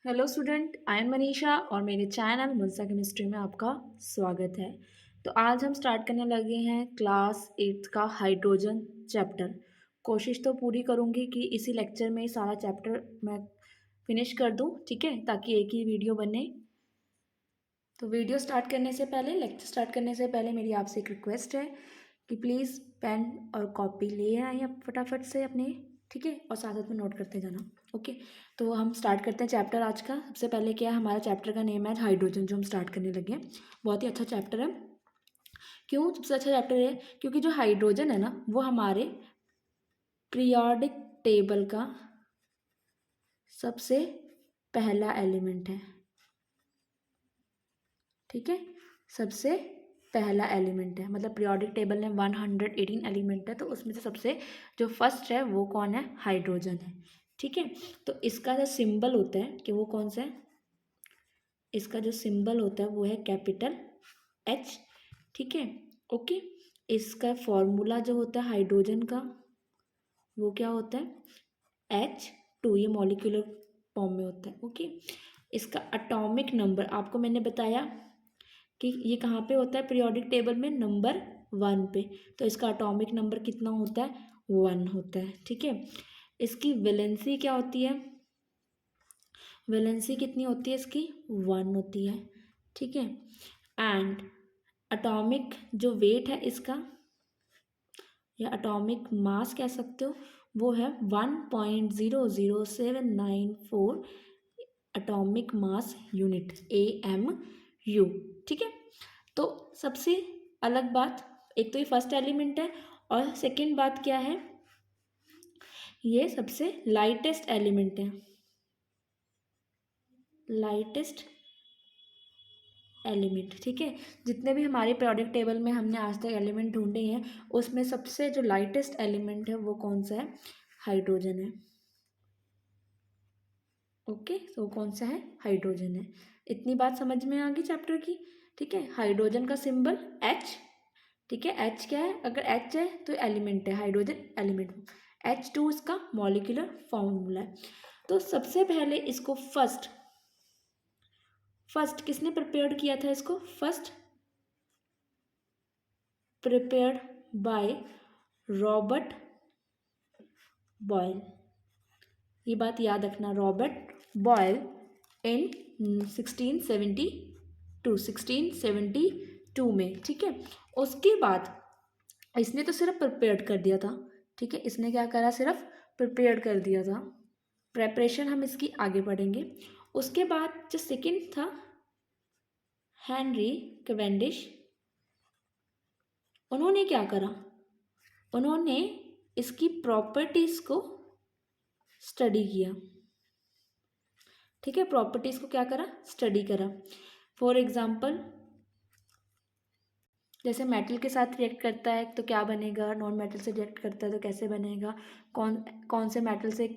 Hello student, I am Manisha और मेरे channel मुल्सा chemistry में आपका स्वागत है। तो आज हम स्टार्ट करने लगे हैं क्लास 8 का हाइड्रोजन चैप्टर। कोशिश तो पूरी करूँगी कि इसी लेक्चर में सारा चैप्टर मैं फिनिश कर दूँ, ठीक है, ताकि एक ही वीडियो बने। तो वीडियो स्टार्ट करने से पहले, लेक्चर स्टार्ट करने से पहले मेरी आपसे एक रिक्वेस्ट है कि प्लीज़ पेन और कॉपी ले आएँ आप फटाफट से अपने, ठीक है, और साथ साथ में नोट करते जाना। ओके, तो हम स्टार्ट करते हैं चैप्टर आज का। सबसे पहले क्या है, हमारा चैप्टर का नेम है हाइड्रोजन, जो हम स्टार्ट करने लगे हैं। बहुत ही अच्छा चैप्टर है। क्यों सबसे अच्छा चैप्टर है? क्योंकि जो हाइड्रोजन है ना, वो हमारे पीरियोडिक टेबल का सबसे पहला एलिमेंट है, ठीक है, सबसे पहला एलिमेंट है। मतलब पीरियोडिक टेबल में 118 एलिमेंट है, तो उसमें से सबसे जो फर्स्ट है वो कौन है? हाइड्रोजन है, ठीक है। तो इसका जो सिंबल होता है कि वो कौन सा है, इसका जो सिंबल होता है वो है कैपिटल एच, ठीक है। ओके, इसका फॉर्मूला जो होता है हाइड्रोजन का वो क्या होता है? H2, ये मॉलिक्यूलर फॉर्म में होता है। ओके, इसका एटॉमिक नंबर आपको मैंने बताया कि ये कहाँ पे होता है? पीरियोडिक टेबल में नंबर 1 पे। तो इसका एटॉमिक नंबर कितना होता है? 1 होता है, ठीक है। इसकी वैलेंसी क्या होती है? वैलेंसी कितनी होती है इसकी? 1 होती है, ठीक है। एंड एटॉमिक जो वेट है इसका, या एटॉमिक मास कह सकते हो, वो है 1.00794 एटॉमिक मास यूनिट, AMU, ठीक है। तो सबसे अलग बात, एक तो ये फर्स्ट एलिमेंट है, और सेकंड बात क्या है, ये सबसे लाइटेस्ट एलिमेंट है, लाइटेस्ट एलिमेंट, ठीक है। जितने भी हमारे पीरियोडिक टेबल में हमने आज तक एलिमेंट ढूंढे हैं, उसमें सबसे जो लाइटेस्ट एलिमेंट है वो कौन सा है? हाइड्रोजन है। ओके, तो कौन सा है? हाइड्रोजन है। इतनी बात समझ में आ गई चैप्टर की, ठीक है। हाइड्रोजन का सिंबल H, ठीक है। H क्या है? अगर H है तो एलिमेंट है, हाइड्रोजन एलिमेंट। H2 इसका मॉलिक्यूलर फॉर्मूला है। तो सबसे पहले इसको फर्स्ट किसने प्रिपेयर्ड किया था? इसको first prepared by Robert Boyle. ये बात याद रखना, रॉबर्ट बॉयल इन 1672 में, ठीक है। उसके बाद इसने तो सिर्फ प्रिपेयर्ड कर दिया था, ठीक है। इसने क्या करा? सिर्फ प्रिपेयर्ड कर दिया था। प्रेपरेशन हम इसकी आगे पढ़ेंगे। उसके बाद जो सेकंड था, हेनरी कैवेंडिश, उन्होंने क्या करा? उन्होंने इसकी प्रॉपर्टीज को स्टडी किया, ठीक है। प्रॉपर्टीज को क्या करा? स्टडी करा। फॉर एग्जाम्पल, जैसे मेटल के साथ रिएक्ट करता है तो क्या बनेगा, नॉन मेटल से रिएक्ट करता है तो कैसे बनेगा, कौन कौन से मेटल से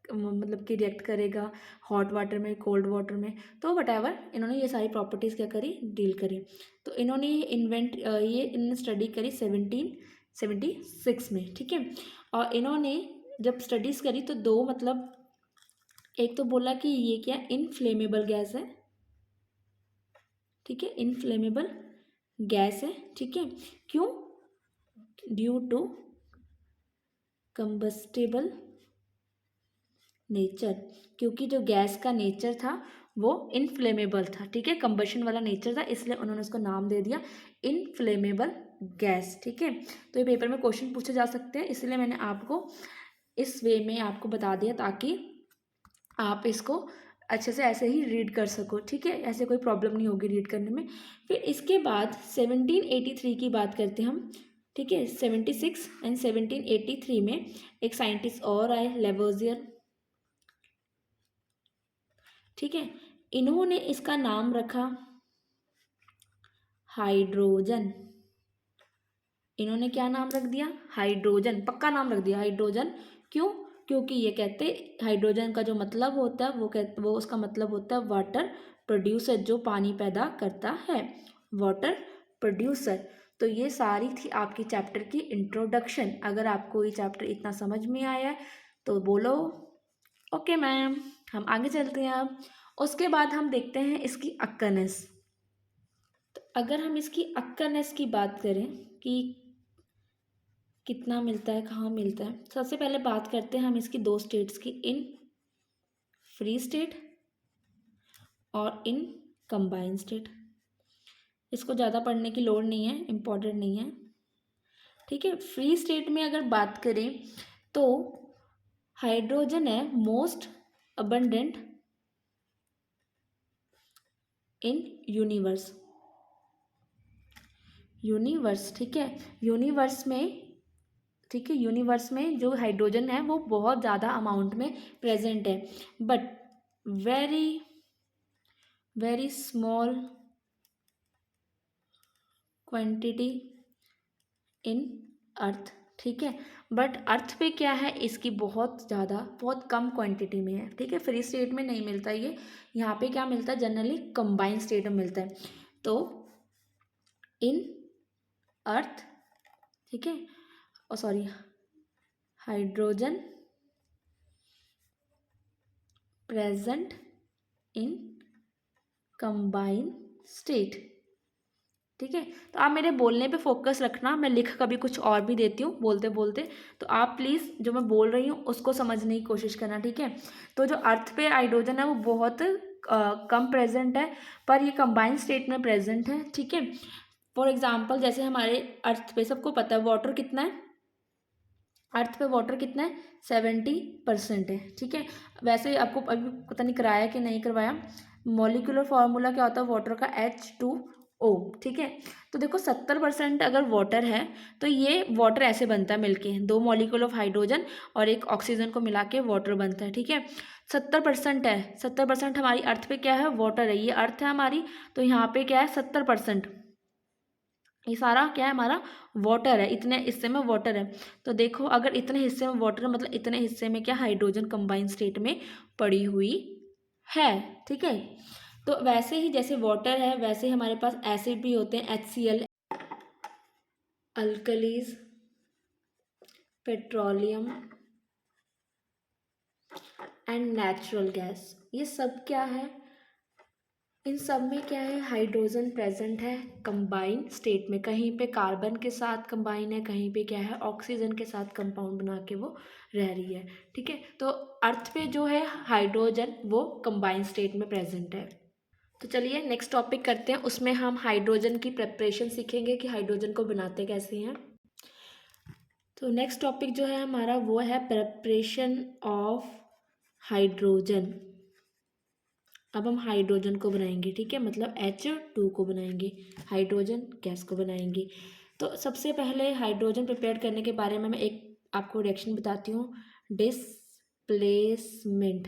मतलब कि रिएक्ट करेगा, हॉट वाटर में, कोल्ड वाटर में, तो वटएवर इन्होंने ये सारी प्रॉपर्टीज़ क्या करी? डील करी। तो इन्होंने इन्होंने स्टडी करी 1776 में, ठीक है। और इन्होंने जब स्टडीज़ करी तो दो, मतलब एक तो बोला कि ये क्या इनफ्लेमेबल गैस है, ठीक है, इनफ्लेमेबल गैस है, ठीक है। क्यों? ड्यू टू कंबस्टेबल नेचर, क्योंकि जो गैस का नेचर था वो इनफ्लेमेबल था, ठीक है, कंबशन वाला नेचर था, इसलिए उन्होंने उसको नाम दे दिया इनफ्लेमेबल गैस, ठीक है। तो ये पेपर में क्वेश्चन पूछे जा सकते हैं, इसलिए मैंने आपको इस वे में आपको बता दिया ताकि आप इसको अच्छे से ऐसे ही रीड कर सको, ठीक है, ऐसे कोई प्रॉब्लम नहीं होगी रीड करने में। फिर इसके बाद 1783 की बात करते हैं हम, ठीक है। 76 एंड 1783 में एक साइंटिस्ट और आए, लेवोजियर, ठीक है। इन्होंने इसका नाम रखा हाइड्रोजन। इन्होंने क्या नाम रख दिया? हाइड्रोजन, पक्का नाम रख दिया हाइड्रोजन। क्यों? क्योंकि ये कहते हाइड्रोजन का जो मतलब होता है वो उसका मतलब होता है वाटर प्रोड्यूसर, जो पानी पैदा करता है, वाटर प्रोड्यूसर। तो ये सारी थी आपकी चैप्टर की इंट्रोडक्शन। अगर आपको ये चैप्टर इतना समझ में आया है तो बोलो ओके मैम। हम आगे चलते हैं अब। उसके बाद हम देखते हैं इसकी अक्करनेस। तो अगर हम इसकी अक्करनेस की बात करें कि कितना मिलता है, कहाँ मिलता है, सबसे पहले बात करते हैं हम इसकी दो स्टेट्स की, इन फ्री स्टेट और इन कंबाइन स्टेट। इसको ज़्यादा पढ़ने की लोड़ नहीं है, इम्पॉर्टेंट नहीं है, ठीक है। फ्री स्टेट में अगर बात करें तो हाइड्रोजन है most abundant in universe. Universe, ठीक है, यूनिवर्स में, ठीक है, यूनिवर्स में जो हाइड्रोजन है वो बहुत ज़्यादा अमाउंट में प्रेजेंट है, but very very small quantity in earth, ठीक है। बट अर्थ पे क्या है, इसकी बहुत ज़्यादा, बहुत कम क्वांटिटी में है, ठीक है। फ्री स्टेट में नहीं मिलता ये, यहाँ पे क्या मिलता है, जनरली कंबाइंड स्टेट में मिलता है। तो इन अर्थ, ठीक है, और sorry, hydrogen present in combine state, ठीक है। तो आप मेरे बोलने पे फोकस रखना, मैं लिख कभी कुछ और भी देती हूँ बोलते बोलते, तो आप प्लीज़ जो मैं बोल रही हूँ उसको समझने की कोशिश करना, ठीक है। तो जो अर्थ पे हाइड्रोजन है वो बहुत कम प्रेजेंट है, पर ये कंबाइंड स्टेट में प्रेजेंट है, ठीक है। फॉर एग्जाम्पल जैसे हमारे अर्थ पे सबको पता है वाटर कितना है, अर्थ पे वाटर कितना है, 70% है, ठीक है। वैसे आपको अभी पता नहीं कराया कि नहीं करवाया, मॉलिक्यूलर फार्मूला क्या होता है वाटर का, H2O, ठीक है। तो देखो 70% अगर वाटर है तो ये वाटर ऐसे बनता है मिलके, दो मॉलिक्यूल ऑफ हाइड्रोजन और एक ऑक्सीजन को मिला के वाटर बनता है, ठीक है। 70% है, 70% हमारी अर्थ पे क्या है, वाटर है, ये अर्थ है हमारी, तो यहाँ पे क्या है 70%, ये सारा क्या है हमारा वाटर है, इतने हिस्से में वाटर है। तो देखो अगर इतने हिस्से में वाटर है मतलब इतने हिस्से में क्या हाइड्रोजन कंबाइंड स्टेट में पड़ी हुई है, ठीक है। तो वैसे ही जैसे वाटर है वैसे ही हमारे पास एसिड भी होते हैं, HCl, alkalis, petroleum and natural gas, ये सब क्या है, इन सब में क्या है, हाइड्रोजन प्रेजेंट है कंबाइन स्टेट में, कहीं पे कार्बन के साथ कंबाइन है, कहीं पे क्या है ऑक्सीजन के साथ कंपाउंड बना के वो रह रही है, ठीक है। तो अर्थ पे जो है हाइड्रोजन वो कंबाइन स्टेट में प्रेजेंट है। तो चलिए नेक्स्ट टॉपिक करते हैं, उसमें हम हाइड्रोजन की प्रिपरेशन सीखेंगे कि हाइड्रोजन को बनाते कैसे हैं। तो नेक्स्ट टॉपिक जो है हमारा वो है प्रिपरेशन ऑफ हाइड्रोजन। अब हम हाइड्रोजन को बनाएंगे, ठीक है, मतलब H2 को बनाएंगे, हाइड्रोजन गैस को बनाएंगे। तो सबसे पहले हाइड्रोजन प्रिपेयर करने के बारे में मैं एक आपको रिएक्शन बताती हूँ, डिस्प्लेसमेंट,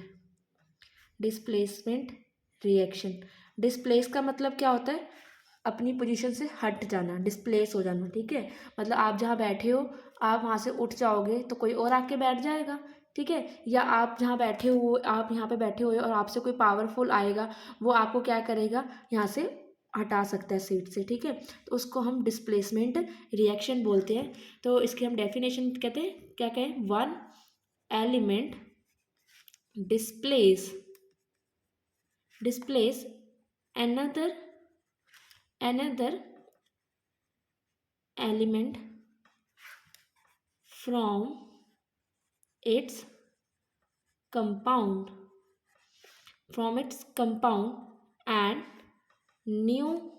डिस्प्लेसमेंट रिएक्शन। डिस्प्लेस का मतलब क्या होता है, अपनी पोजीशन से हट जाना, डिस्प्लेस हो जाना, ठीक है। मतलब आप जहाँ बैठे हो आप वहाँ से उठ जाओगे तो कोई और आके बैठ जाएगा, ठीक है। या आप जहाँ बैठे हो, आप यहाँ पे बैठे हुए और आपसे कोई पावरफुल आएगा, वो आपको क्या करेगा, यहाँ से हटा सकता है सीट से, ठीक है। तो उसको हम डिस्प्लेसमेंट रिएक्शन बोलते हैं। तो इसकी हम डेफिनेशन कहते हैं, क्या कहें, one element displace displace another element from its compound and new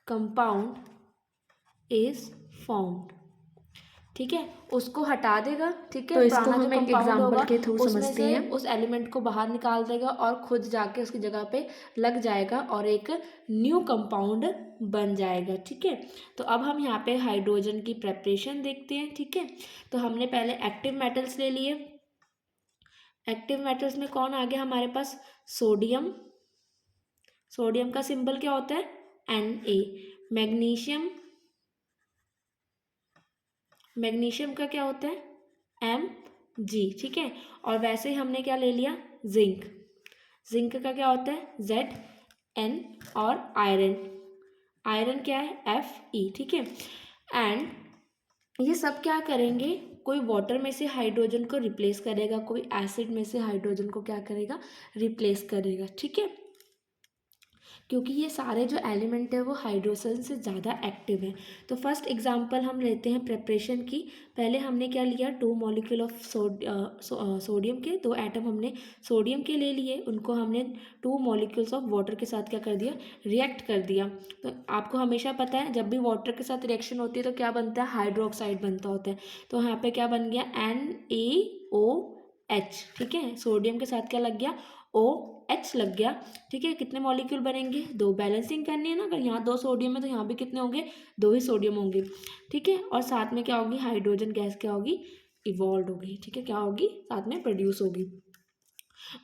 compound is formed, ठीक है, उसको हटा देगा, ठीक है। तो इसको पुराना जो हम एक कंपाउंड एग्जाम्पल होगा के थ्रू उसमें समझते से हैं। उस एलिमेंट को बाहर निकाल देगा और खुद जाके उसकी जगह पे लग जाएगा और एक न्यू कंपाउंड बन जाएगा, ठीक है। तो अब हम यहाँ पे हाइड्रोजन की प्रेपरेशन देखते हैं, ठीक है। तो हमने पहले एक्टिव मेटल्स ले लिए, एक्टिव मेटल्स में कौन आ गया हमारे पास, सोडियम, सोडियम का सिंबल क्या होता है, Na। मैग्नीशियम, मैग्नीशियम का क्या होता है, Mg, ठीक है। और वैसे ही हमने क्या ले लिया, जिंक, जिंक का क्या होता है, Zn। और आयरन, आयरन क्या है, Fe, ठीक है। एंड ये सब क्या करेंगे, कोई वाटर में से हाइड्रोजन को रिप्लेस करेगा, कोई एसिड में से हाइड्रोजन को क्या करेगा, रिप्लेस करेगा। ठीक है, क्योंकि ये सारे जो एलिमेंट है वो हाइड्रोजन से ज़्यादा एक्टिव है। तो फर्स्ट एग्जांपल हम लेते हैं प्रिपरेशन की। पहले हमने क्या लिया, 2 मॉलिक्यूल ऑफ सोडियम के 2 एटम हमने सोडियम के ले लिए, उनको हमने 2 मॉलिक्यूल्स ऑफ वाटर के साथ क्या कर दिया, रिएक्ट कर दिया। तो आपको हमेशा पता है जब भी वाटर के साथ रिएक्शन होती है तो क्या बनता है, हाइड्रोक्साइड बनता होता है। तो यहाँ पे क्या बन गया, NaOH। ठीक है, सोडियम के साथ क्या लग गया, OH लग गया। ठीक है, कितने मॉलिक्यूल बनेंगे, 2। बैलेंसिंग करनी है ना, अगर यहाँ 2 सोडियम है तो यहाँ भी कितने होंगे, 2 ही सोडियम होंगे। ठीक है, और साथ में क्या होगी, हाइड्रोजन गैस क्या होगी, इवॉल्व होगी। ठीक है, क्या होगी, साथ में प्रोड्यूस होगी।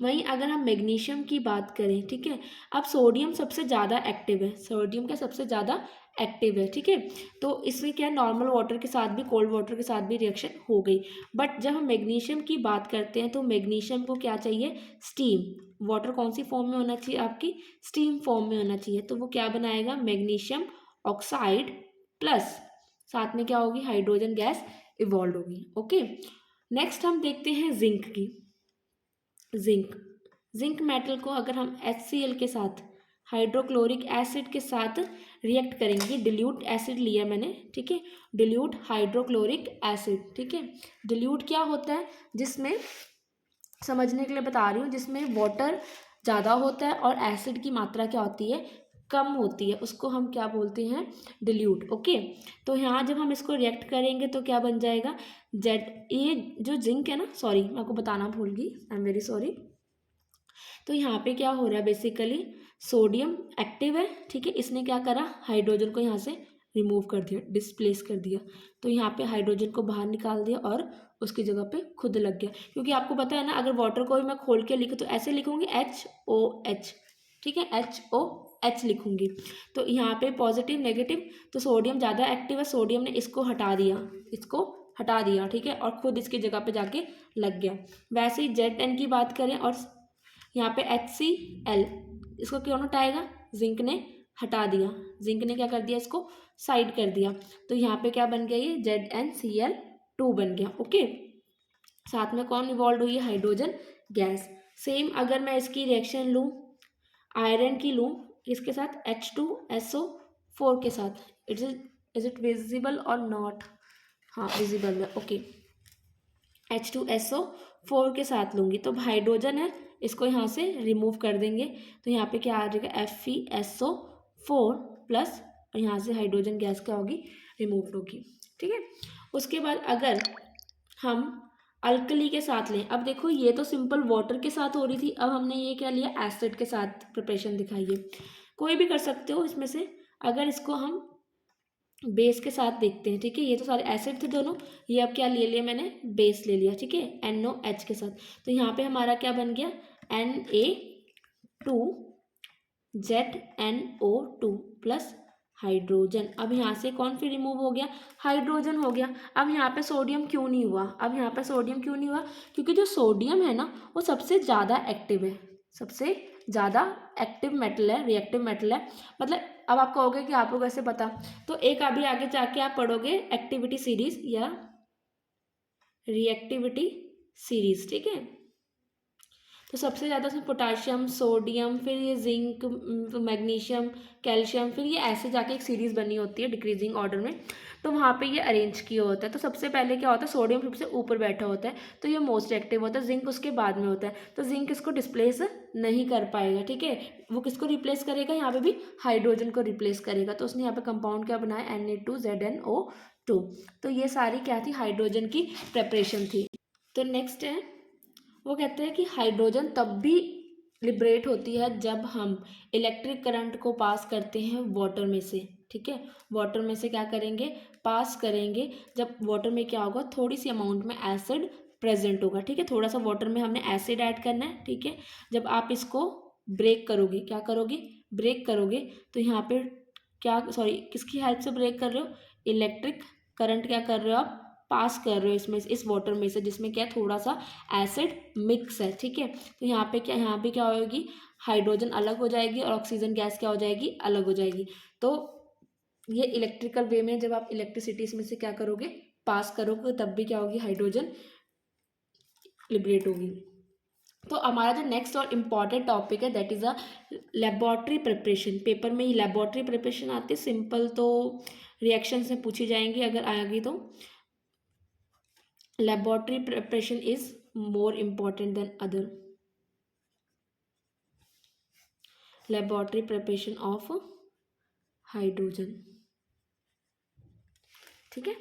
वहीं अगर हम मैग्नीशियम की बात करें, ठीक है, अब सोडियम सबसे ज़्यादा एक्टिव है, सोडियम क्या सबसे ज़्यादा एक्टिव है। ठीक है, तो इसमें क्या नॉर्मल वाटर के साथ भी, कोल्ड वाटर के साथ भी रिएक्शन हो गई। बट जब हम मैग्नीशियम की बात करते हैं तो मैग्नीशियम को क्या चाहिए, स्टीम। वाटर कौन सी फॉर्म में होना चाहिए आपकी, स्टीम फॉर्म में होना चाहिए। तो वो क्या बनाएगा, मैग्नीशियम ऑक्साइड प्लस साथ में क्या होगी, हाइड्रोजन गैस इवॉल्व होगी। ओके, नेक्स्ट हम देखते हैं जिंक की। जिंक मेटल को अगर हम HCl के साथ, हाइड्रोक्लोरिक एसिड के साथ रिएक्ट करेंगे, डिल्यूट एसिड लिया मैंने। ठीक है, डिल्यूट हाइड्रोक्लोरिक एसिड। ठीक है, डिल्यूट क्या होता है, जिसमें समझने के लिए बता रही हूँ, जिसमें वाटर ज़्यादा होता है और एसिड की मात्रा क्या होती है, कम होती है, उसको हम क्या बोलते हैं, डिल्यूट। ओके, तो यहाँ जब हम इसको रिएक्ट करेंगे तो क्या बन जाएगा, ये जो जिंक है ना, सॉरी मैं आपको बताना भूल गई, आई एम वेरी सॉरी। तो यहाँ पे क्या हो रहा है, बेसिकली सोडियम एक्टिव है। ठीक है, इसने क्या करा, हाइड्रोजन को यहाँ से रिमूव कर दिया, डिस्प्लेस कर दिया। तो यहाँ पे हाइड्रोजन को बाहर निकाल दिया और उसकी जगह पे खुद लग गया। क्योंकि आपको पता है ना, अगर वाटर को भी मैं खोल के लिखूँ तो ऐसे लिखूँगी HOH। ठीक है, HOH लिखूँगी। तो यहाँ पे पॉजिटिव नेगेटिव, तो सोडियम ज़्यादा एक्टिव है, सोडियम ने इसको हटा दिया, इसको हटा दिया। ठीक है, और खुद इसकी जगह पे जाके लग गया। वैसे ही ZN की बात करें और यहाँ पे HCl, इसको कौन हटाएगा, जिंक ने हटा दिया, जिंक ने क्या कर दिया, इसको साइड कर दिया। तो यहाँ पे क्या बन गया, ये ZnCl2 बन गया। ओके, साथ में कौन इवॉल्व हुई है, हाइड्रोजन गैस। सेम अगर मैं इसकी रिएक्शन लूँ, आयरन की लूँ, इसके साथ H2SO4 के साथ, इज इट विजिबल और नॉट, हाँ विजिबल है। ओके, H2SO4 के साथ लूँगी तो हाइड्रोजन है, इसको यहाँ से रिमूव कर देंगे। तो यहाँ पे क्या आ जाएगा, FeSO4 प्लस, और यहाँ से हाइड्रोजन गैस क्या होगी, रिमूव होगी। ठीक है, उसके बाद अगर हम अल्कली के साथ लें, अब देखो ये तो सिंपल वाटर के साथ हो रही थी, अब हमने ये क्या लिया, एसिड के साथ प्रिपरेशन दिखाई है। कोई भी कर सकते हो इसमें से। अगर इसको हम बेस के साथ देखते हैं, ठीक है, ये तो सारे एसिड थे दोनों, ये अब क्या ले लिया मैंने, बेस ले लिया। ठीक है, NOH के साथ। तो यहाँ पे हमारा क्या बन गया, Na2ZNO2 प्लस हाइड्रोजन। अब यहाँ से कौन फिर रिमूव हो गया, हाइड्रोजन हो गया। अब यहाँ पे सोडियम क्यों नहीं हुआ, अब यहाँ पे सोडियम क्यों नहीं हुआ, क्योंकि जो सोडियम है ना वो सबसे ज़्यादा एक्टिव है, सबसे ज़्यादा एक्टिव मेटल है, रिएक्टिव मेटल है। मतलब अब आप कहोगे कि आपको कैसे पता, तो एक अभी आगे जाके आप पढ़ोगे एक्टिविटी सीरीज या रिएक्टिविटी सीरीज। ठीक है, तो सबसे ज़्यादा उसमें पोटाशियम, सोडियम, फिर ये जिंक, मैग्नीशियम, कैल्शियम, फिर ये ऐसे जाके एक सीरीज़ बनी होती है डिक्रीजिंग ऑर्डर में। तो वहाँ पे ये अरेंज किया होता है। तो सबसे पहले क्या होता है, सोडियम सबसे ऊपर बैठा होता है, तो ये मोस्ट एक्टिव होता है, जिंक उसके बाद में होता है। तो जिंक इसको डिस्प्लेस नहीं कर पाएगा। ठीक है, वो किसको रिप्लेस करेगा, यहाँ पे भी हाइड्रोजन को रिप्लेस करेगा। तो उसने यहाँ पे कंपाउंड क्या बनाया, Na2ZNO2। तो ये सारी क्या थी, हाइड्रोजन की प्रेपरेशन थी। तो नेक्स्ट है, वो कहते हैं कि हाइड्रोजन तब भी लिबरेट होती है जब हम इलेक्ट्रिक करंट को पास करते हैं वाटर में से। ठीक है, वाटर में से क्या करेंगे, पास करेंगे। जब वाटर में क्या होगा, थोड़ी सी अमाउंट में एसिड प्रेजेंट होगा। ठीक है, थोड़ा सा वाटर में हमने एसिड ऐड करना है। ठीक है, जब आप इसको ब्रेक करोगे, क्या करोगे, ब्रेक करोगे, तो यहाँ पे क्या, सॉरी किसकी हेल्प से ब्रेक कर रहे हो, इलेक्ट्रिक करंट क्या कर रहे हो आप, पास कर रहे हो इसमें, इस वाटर में से, जिसमें क्या थोड़ा सा एसिड मिक्स है। ठीक है, तो यहाँ पे क्या होगी, हाइड्रोजन अलग हो जाएगी और ऑक्सीजन गैस क्या हो जाएगी, अलग हो जाएगी। तो ये इलेक्ट्रिकल वे में जब आप इलेक्ट्रिसिटी इसमें से क्या करोगे, पास करोगे तब भी क्या होगी, हाइड्रोजन लिबरेट होगी। तो हमारा जो नेक्स्ट और इम्पॉर्टेंट टॉपिक है that is a laboratory preparation. Paper में ही लेबोरेटरी प्रिपरेशन आती है, सिंपल तो रिएक्शन से पूछी जाएंगी अगर आएगी तो। Laboratory preparation is more important than other. Laboratory preparation of hydrogen, ठीक है।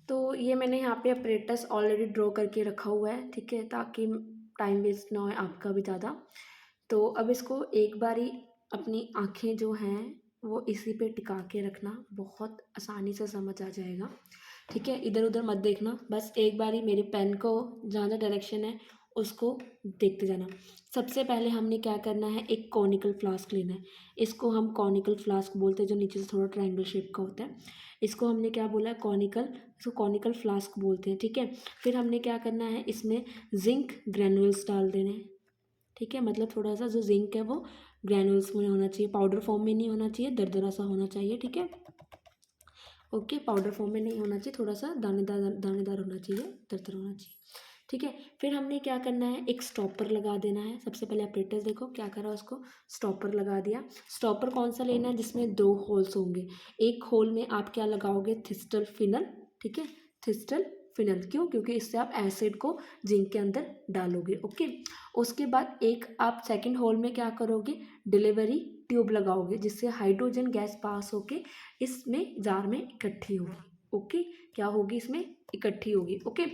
तो ये मैंने यहाँ पे अपरेटस ऑलरेडी ड्रॉ करके रखा हुआ है, ठीक है, ताकि टाइम वेस्ट ना हो आपका भी ज़्यादा। तो अब इसको एक बारी अपनी आँखें जो हैं वो इसी पे टिका के रखना, बहुत आसानी से समझ आ जाएगा, ठीक है। इधर उधर मत देखना, बस एक बारी मेरे पेन को जहाँ जहाँ डायरेक्शन है उसको देखते जाना। सबसे पहले हमने क्या करना है, एक कॉनिकल फ्लास्क लेना है। इसको हम कॉनिकल फ्लास्क बोलते हैं, जो नीचे से थोड़ा ट्रायंगल शेप का होता है। इसको हमने क्या बोला है, कॉनिकल, इसको कॉनिकल फ्लास्क बोलते हैं, ठीक है। फिर हमने क्या करना है, इसमें जिंक ग्रैनुल्स डाल देने हैं, ठीक है। मतलब थोड़ा सा जो जिंक है वो ग्रैनुल्स में होना चाहिए, पाउडर फॉर्म में नहीं होना चाहिए, दरदरा सा होना चाहिए, ठीक है। ओके, पाउडर फॉर्म में नहीं होना चाहिए, थोड़ा सा दानेदार दानेदार होना चाहिए, दरदरा होना चाहिए, ठीक है। फिर हमने क्या करना है, एक स्टॉपर लगा देना है। सबसे पहले ऑपरेटर्स देखो क्या करा, उसको स्टॉपर लगा दिया। स्टॉपर कौन सा लेना है, जिसमें 2 होल्स होंगे। एक होल में आप क्या लगाओगे, थिस्टल फिनल, ठीक है, थिस्टल फिनल। क्यों, क्योंकि इससे आप एसिड को जिंक के अंदर डालोगे, ओके। उसके बाद एक आप सेकंड होल में क्या करोगे, डिलीवरी ट्यूब लगाओगे, जिससे हाइड्रोजन गैस पास होके इसमें जार में इकट्ठी होगी, ओके। क्या होगी, इसमें इकट्ठी होगी, ओके।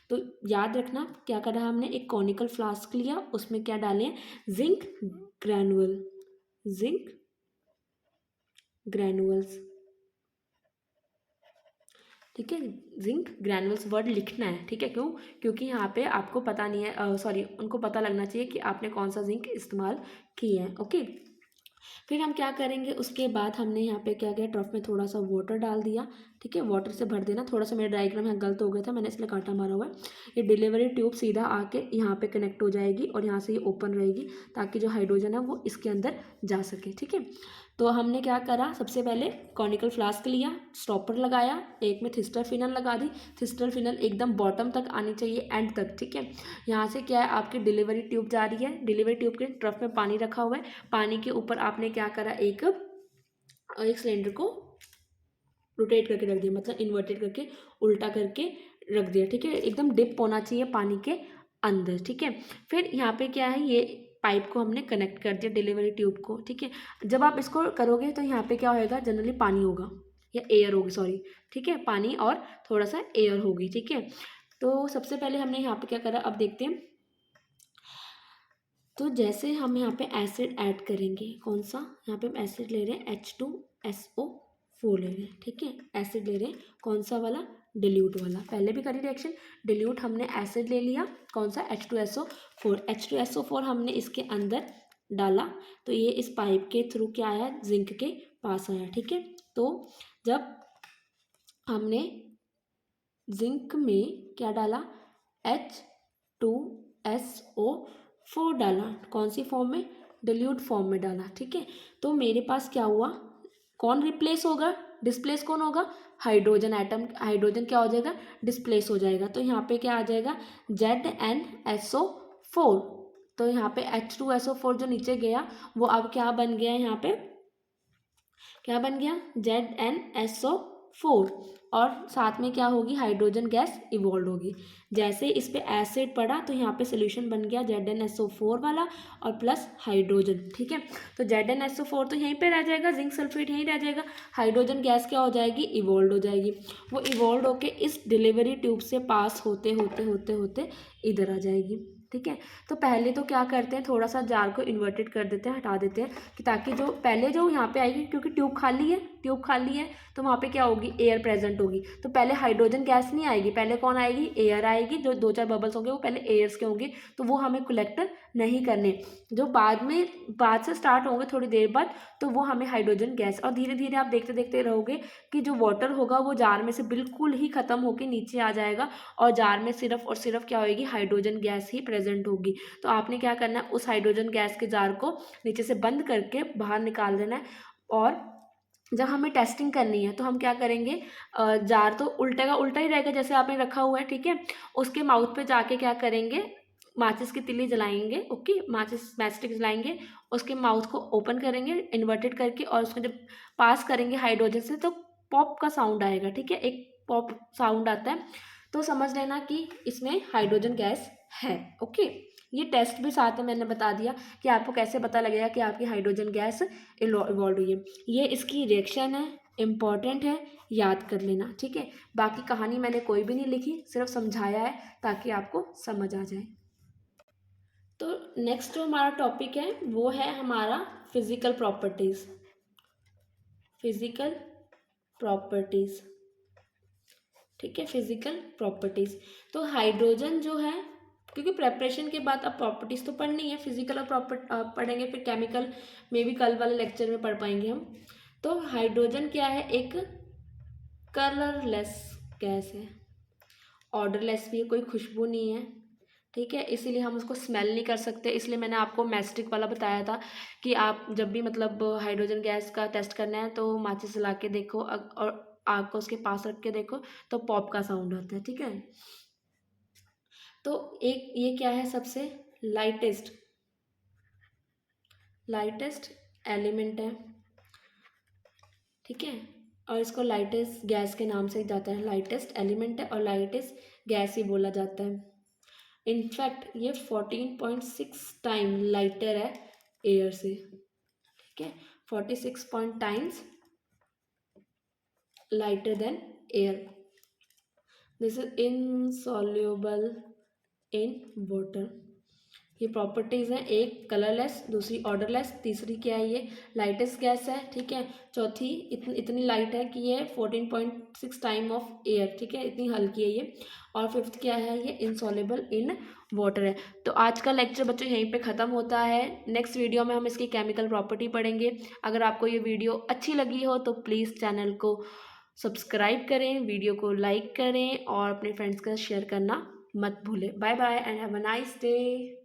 तो याद रखना क्या करा हमने, एक कॉनिकल फ्लास्क लिया, उसमें क्या डाले हैं, जिंक ग्रैनुअल, जिंक ग्रैनुअल्स, ठीक है। जिंक ग्रैनुअल्स वर्ड लिखना है, ठीक है। क्यों, क्योंकि यहाँ पे आपको पता नहीं है, सॉरी, उनको पता लगना चाहिए कि आपने कौन सा जिंक इस्तेमाल किया है, ओके। फिर हम क्या करेंगे, उसके बाद हमने यहाँ पे क्या किया, ट्रफ में थोड़ा सा वाटर डाल दिया, ठीक है। वाटर से भर देना, थोड़ा सा मेरा डायग्राम यहाँ गलत हो गया था, मैंने इसलिए कांटा मारा हुआ है। ये डिलीवरी ट्यूब सीधा आके यहाँ पे कनेक्ट हो जाएगी और यहाँ से ये ओपन रहेगी, ताकि जो हाइड्रोजन है वो इसके अंदर जा सके, ठीक है। तो हमने क्या करा, सबसे पहले कॉनिकल फ्लास्क लिया, स्टॉपर लगाया, एक में थिस्टर फिनल लगा दी। थिस्टर फिनल एकदम बॉटम तक आनी चाहिए, एंड तक, ठीक है। यहाँ से क्या है, आपकी डिलीवरी ट्यूब जा रही है, डिलीवरी ट्यूब के ट्रफ में पानी रखा हुआ है, पानी के ऊपर आपने क्या करा, एक सिलेंडर को रोटेट करके रख दिया, मतलब इन्वर्टेड करके उल्टा करके रख दिया, ठीक है। एकदम डिप होना चाहिए पानी के अंदर, ठीक है। फिर यहाँ पे क्या है, ये पाइप को हमने कनेक्ट कर दिया डिलीवरी ट्यूब को, ठीक है। जब आप इसको करोगे तो यहाँ पे क्या होएगा, जनरली पानी होगा या एयर होगी, सॉरी, ठीक है, पानी और थोड़ा सा एयर होगी, ठीक है। तो सबसे पहले हमने यहाँ पे क्या करा, अब देखते हैं। तो जैसे हम यहाँ पे एसिड ऐड करेंगे, कौन सा, यहाँ पे हम एसिड ले रहे हैं H2SO4 ले रहे हैं, ठीक है। एसिड ले रहे हैं, कौन सा वाला, डिल्यूट वाला। पहले भी करी रिएक्शन, डिल्यूट हमने एसिड ले लिया, कौन सा, H2SO4 हमने इसके अंदर डाला, तो ये इस पाइप के थ्रू क्या आया, जिंक के पास आया, ठीक है। तो जब हमने जिंक में क्या डाला, H2SO4 डाला, कौन सी फॉर्म में, डिल्यूट फॉर्म में डाला, ठीक है। तो मेरे पास क्या हुआ, कौन रिप्लेस होगा, डिस्प्लेस कौन होगा, हाइड्रोजन एटम, हाइड्रोजन क्या हो जाएगा, डिस्प्लेस हो जाएगा। तो यहाँ पे क्या आ जाएगा, ZnSO4। तो यहाँ पे H2SO4 जो नीचे गया वो अब क्या बन गया, यहाँ पे क्या बन गया, ZnSO4, और साथ में क्या होगी, हाइड्रोजन गैस इवॉल्व होगी। जैसे इस पे एसिड पड़ा तो यहाँ पे सोल्यूशन बन गया ZnSO4 वाला और प्लस हाइड्रोजन, ठीक है। तो ZnSO4 तो यहीं पे रह जाएगा, जिंक सल्फेट यहीं रह जाएगा, हाइड्रोजन गैस क्या हो जाएगी, इवॉल्व हो जाएगी। वो इवॉल्व होके इस डिलीवरी ट्यूब से पास होते होते होते होते इधर आ जाएगी, ठीक है। तो पहले तो क्या करते हैं, थोड़ा सा जार को इन्वर्टेड कर देते हैं, हटा देते हैं, कि ताकि जो पहले जो यहाँ पे आएगी, क्योंकि ट्यूब खाली है, ट्यूब खाली है तो वहाँ पे क्या होगी, एयर प्रेजेंट होगी। तो पहले हाइड्रोजन गैस नहीं आएगी, पहले कौन आएगी, एयर आएगी। जो 2-4 बबल्स होंगे वो पहले एयर्स के होंगे, तो वो हमें कलेक्ट नहीं करने। जो बाद से स्टार्ट होंगे थोड़ी देर बाद, तो वो हमें हाइड्रोजन गैस, और धीरे धीरे आप देखते देखते रहोगे कि जो वाटर होगा वो जार में से बिल्कुल ही ख़त्म होकर नीचे आ जाएगा, और जार में सिर्फ और सिर्फ क्या होगी, हाइड्रोजन गैस ही प्रेजेंट होगी। तो आपने क्या करना है, उस हाइड्रोजन गैस के जार को नीचे से बंद करके बाहर निकाल देना है, और जब हमें टेस्टिंग करनी है तो हम क्या करेंगे, जार तो उल्टे का उल्टा ही रहेगा जैसे आपने रखा हुआ है, ठीक है। उसके माउथ पे जाके क्या करेंगे, माचिस की तिल्ली जलाएंगे, ओके, माचिस मैचस्टिक जलाएंगे, उसके माउथ को ओपन करेंगे इन्वर्टेड करके, और उसको जब पास करेंगे हाइड्रोजन से तो पॉप का साउंड आएगा, ठीक है, एक पॉप साउंड आता है। तो समझ लेना कि इसमें हाइड्रोजन गैस है, ओके। ये टेस्ट भी साथ में मैंने बता दिया कि आपको कैसे पता लगेगा कि आपकी हाइड्रोजन गैस इवॉल्व हुई है। ये इसकी रिएक्शन है, इम्पॉर्टेंट है, याद कर लेना, ठीक है। बाकी कहानी मैंने कोई भी नहीं लिखी, सिर्फ समझाया है ताकि आपको समझ आ जाए। तो नेक्स्ट जो हमारा टॉपिक है वो है हमारा फिजिकल प्रॉपर्टीज। फिजिकल प्रॉपर्टीज, ठीक है, फिजिकल प्रॉपर्टीज। तो हाइड्रोजन जो है, क्योंकि प्रेपरेशन के बाद अब प्रॉपर्टीज तो पढ़नी है, फिजिकल और पढ़ेंगे, फिर केमिकल में भी कल वाले लेक्चर में पढ़ पाएंगे हम। तो हाइड्रोजन क्या है, एक कलरलेस गैस है, ऑर्डरलेस भी है, कोई खुशबू नहीं है, ठीक है, इसीलिए हम उसको स्मेल नहीं कर सकते। इसलिए मैंने आपको मैस्टिक वाला बताया था कि आप जब भी मतलब हाइड्रोजन गैस का टेस्ट करना है तो माचिस जला के देखो और आग को उसके पास रख के देखो तो पॉप का साउंड आता है, ठीक है। तो एक ये क्या है, सबसे लाइटेस्ट लाइटेस्ट एलिमेंट है, ठीक है, और इसको लाइटेस्ट गैस के नाम से जाता है, लाइटेस्ट एलिमेंट है और लाइटेस्ट गैस ही बोला जाता है। इनफैक्ट ये 14.6 टाइम लाइटर है एयर से, ठीक है, 46 point times lighter than air. This is insoluble in water. ये प्रॉपर्टीज़ हैं, एक कलरलेस, दूसरी ऑर्डरलेस, तीसरी क्या है, ये लाइटेस्ट गैस है, ठीक है, चौथी इतनी लाइट है कि ये 14.6 टाइम ऑफ एयर, ठीक है, इतनी हल्की है ये, और फिफ्थ क्या है, ये इनसॉल्युबल इन वाटर है। तो आज का लेक्चर बच्चों यहीं पे ख़त्म होता है। नेक्स्ट वीडियो में हम इसकी केमिकल प्रॉपर्टी पढ़ेंगे। अगर आपको ये वीडियो अच्छी लगी हो तो प्लीज़ चैनल को सब्सक्राइब करें, वीडियो को लाइक करें और अपने फ्रेंड्स के साथ शेयर करना मत भूलें। Bye bye and have a nice day.